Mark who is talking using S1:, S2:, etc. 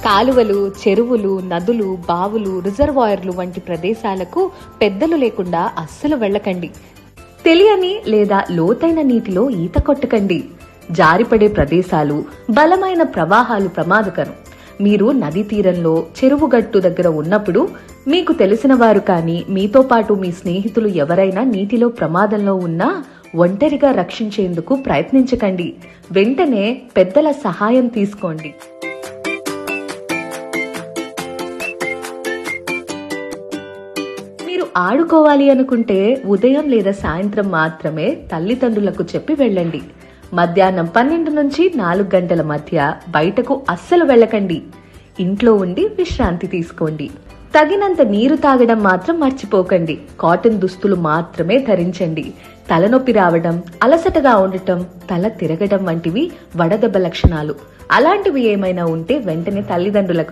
S1: కాలువలు, చెరువులు, నదులు, బావులు, రిజర్వాయర్లు వంటి ప్రదేశాలకు పెద్దలు లేకుండా అస్సలు వెళ్ళకండి. తెలియని లేదా లోతైన నీటిలో ఈత కొట్టకండి. జారిపడే ప్రదేశాలు, బలమైన ప్రవాహాలు ప్రమాదకరం. మీరు నదీ తీరంలో, చెరువు గట్టు దగ్గర ఉన్నప్పుడు మీకు తెలిసిన వారు కానీ, మీతో పాటు మీ స్నేహితులు ఎవరైనా నీటిలో ప్రమాదంలో ఉన్నా ఒంటరిగా రక్షించేందుకు ప్రయత్నించకండి. వెంటనే పెద్దల సహాయం తీసుకోండి. మీరు ఆడుకోవాలి అనుకుంటే ఉదయం లేదా సాయంత్రం మాత్రమే తల్లిదండ్రులకు చెప్పి వెళ్ళండి. మధ్యాహ్నం 12 నుంచి 4 గంటల మధ్య బయటకు అస్సలు వెళ్ళకండి. ఇంట్లో ఉండి విశ్రాంతి తీసుకోండి. తగినంత నీరు తాగడం మాత్రం మర్చిపోకండి. కాటన్ దుస్తులు మాత్రమే ధరించండి. తలనొప్పి రావడం, అలసటగా ఉండటం, తల తిరగడం వంటివి వడదెబ్బ లక్షణాలు. అలాంటివి ఏమైనా ఉంటే వెంటనే తల్లిదండ్రులకు